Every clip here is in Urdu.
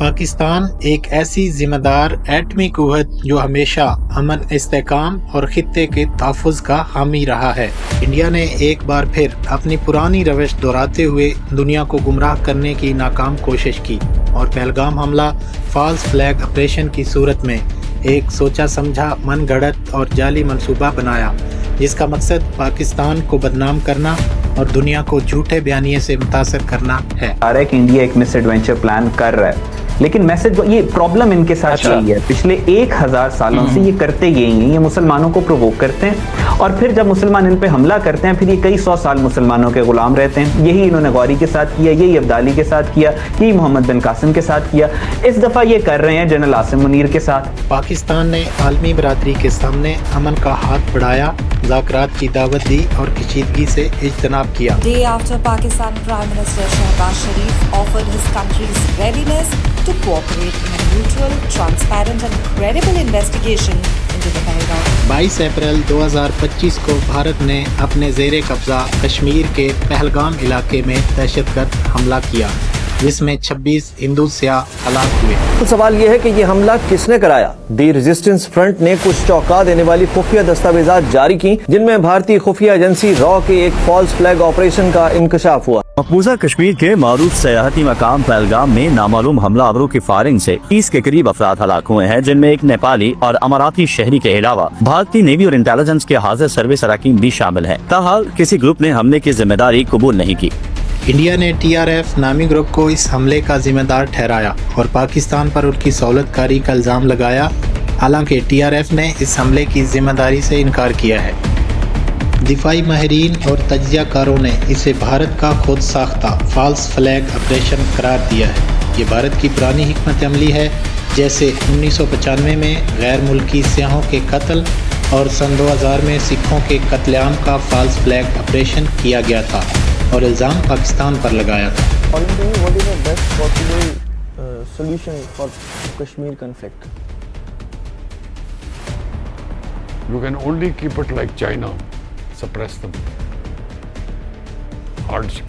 پاکستان ایک ایسی ذمہ دار ایٹمی قوت جو ہمیشہ امن، استحکام اور خطے کے تحفظ کا حامی رہا ہے۔ انڈیا نے ایک بار پھر اپنی پرانی روش دہراتے ہوئے دنیا کو گمراہ کرنے کی ناکام کوشش کی اور پہلگام حملہ فالس فلیگ آپریشن کی صورت میں ایک سوچا سمجھا من گھڑت اور جعلی منصوبہ بنایا، جس کا مقصد پاکستان کو بدنام کرنا اور دنیا کو جھوٹے بیانیے سے متاثر کرنا ہے۔ کہ انڈیا ایک مس ایڈونچر پلان کر رہا ہے، لیکن میسج یہ پرابلم ان کے ساتھ یہی ہے، پچھلے 1000 سالوں سے یہ کرتے یہی ہیں، یہ مسلمانوں کو پرووک کرتے ہیں اور پھر جب مسلمان ان پہ حملہ کرتے ہیں پھر یہ کئی 100 سال مسلمانوں کے غلام رہتے ہیں۔ یہی انہوں نے غوری کے ساتھ کیا، یہی عبدالی کے ساتھ کیا، یہی محمد بن قاسم کے ساتھ کیا، اس دفعہ یہ کر رہے ہیں جنرل عاصم منیر کے ساتھ۔ پاکستان نے عالمی برادری کے سامنے امن کا ہاتھ بڑھایا، مذاکرات کی دعوت دی اور کشیدگی سے اجتناب کیا۔ Day after Pakistan Prime Minister Shehbaz Sharif offered his country's readiness to cooperate in a neutral, transparent and credible investigation into the Pahalgam. 22 April 2025 کو بھارت نے اپنے زیر قبضہ کشمیر کے پہلگام علاقے میں دہشت گرد حملہ کیا، جس میں 26 ہندو سیاح ہلاک ہوئے۔ تو سوال یہ ہے کہ یہ حملہ کس نے کرایا؟ دی ریزسٹنس فرنٹ نے کچھ چونکا دینے والی خفیہ دستاویزات جاری کی، جن میں بھارتی خفیہ ایجنسی را کے ایک فالس فلیگ آپریشن کا انکشاف ہوا۔ مقبوضہ کشمیر کے معروف سیاحتی مقام پہلگام میں نامعلوم حملہ آوروں کی فائرنگ سے 30 کے قریب افراد ہلاک ہوئے ہیں، جن میں ایک نیپالی اور اماراتی شہری کے علاوہ بھارتی نیوی اور انٹیلیجنس کے حاضر سروس اراکین بھی شامل ہیں۔ تاحال کسی گروپ نے حملے کی ذمہ داری قبول نہیں کی۔ انڈیا نے TRF نامی گروپ کو اس حملے کا ذمہ دار ٹھہرایا اور پاکستان پر ان کی سہولت کاری کا الزام لگایا، حالانکہ TRF نے اس حملے کی ذمہ داری سے انکار کیا ہے۔ دفاعی ماہرین اور تجزیہ کاروں نے اسے بھارت کا خود ساختہ فالس فلیگ آپریشن قرار دیا ہے۔ یہ بھارت کی پرانی حکمت عملی ہے، جیسے 1995 میں غیر ملکی سیاحوں کے قتل اور سن 2000 میں سکھوں کے قتل عام کا فالس فلیگ آپریشن کیا گیا تھا اور الزام پاکستان پر لگایا تھا۔ According to you, what is the best possible solution for Kashmir conflict? You can only keep it like China, suppress them. Hardship,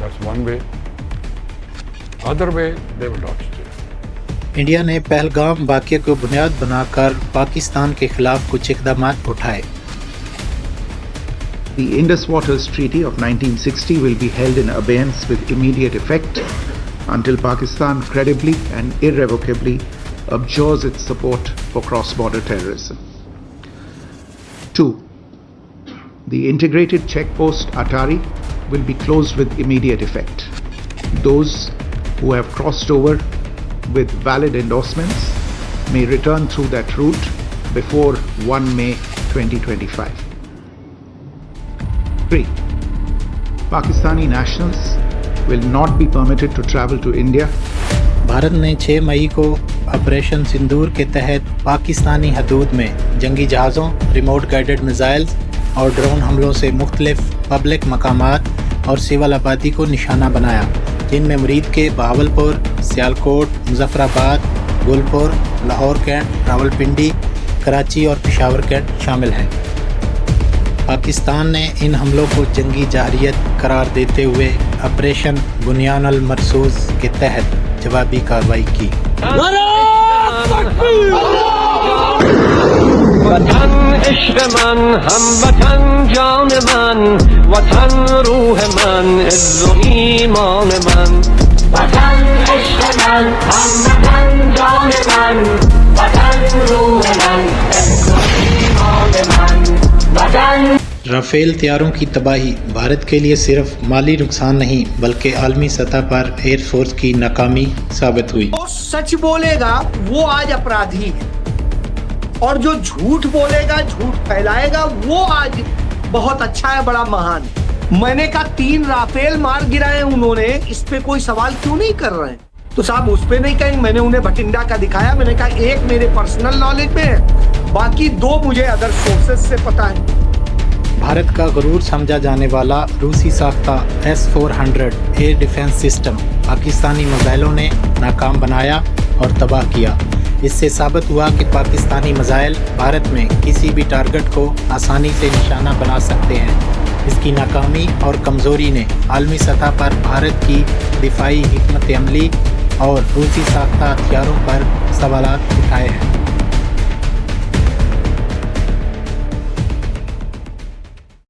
That's one way. Other way, they will not stay. India نے پہلگام واقعے کو بنیاد بنا کر پاکستان کے خلاف کچھ اقدامات اٹھائے۔ The Indus Waters Treaty of 1960 will be held in abeyance with immediate effect until Pakistan credibly and irrevocably abjures its support for cross-border terrorism. 2. The integrated checkpost Atari will be closed with immediate effect. Those who have crossed over with valid endorsements may return through that route before 1 May 2025. 3. Pakistani nationals will not be permitted to travel to India. Bharat نے 6 مئی کو آپریشن سندور کے تحت پاکستانی حدود میں جنگی جہازوں، ریموٹ گائیڈڈ میزائلز اور ڈرون حملوں سے مختلف پبلک مقامات اور سول آبادی کو نشانہ بنایا، جن میں مرید کے بہاولپور، سیالکوٹ، مظفر آباد، گلپور، لاہور کینٹ، راولپنڈی، کراچی اور پشاور کینٹ شامل ہیں۔ پاکستان نے ان حملوں کو جنگی جارحیت قرار دیتے ہوئے آپریشن بنیان المرصوص کے تحت جوابی کارروائی کی۔ وطن عشق من، ہم وطن جان من، وطن روح من، عز و ایمان من۔ وطن عشق من، ہم وطن جان من، وطن روح من، عز و ایمان من۔ رافیل طیاروں کی تباہی بھارت کے لیے صرف مالی نقصان نہیں بلکہ عالمی سطح پر ایئر فورس کی ناکامی ثابت ہوئی۔ جو سچ بولے گا وہ آج اپرادھی ہے اور جو جھوٹ بولے گا، جھوٹ پھیلائے گا، وہ آج بہت اچھا ہے، بڑا مہان ہے۔ میں نے کہا 3 رافیل مار گرائے انہوں نے، اس پہ کوئی سوال کیوں نہیں کر رہے ہیں؟ تو صاحب اس پہ نہیں کہیں، میں نے انہیں بھٹنڈا کا دکھایا، میں نے کہا 1 میرے پرسنل نالج میں ہے، باقی 2 مجھے ادر سورسز سے پتا ہے۔ بھارت کا غرور سمجھا جانے والا روسی ساختہ S-400 ایئر ڈیفنس سسٹم پاکستانی میزائلوں نے ناکام بنایا اور تباہ کیا۔ اس سے ثابت ہوا کہ پاکستانی میزائل بھارت میں کسی بھی ٹارگٹ کو آسانی سے نشانہ بنا سکتے ہیں۔ اس کی ناکامی اور کمزوری نے عالمی سطح پر بھارت کی دفاعی حکمت عملی اور روسی ساختہ ہتھیاروں پر سوالات اٹھائے ہیں۔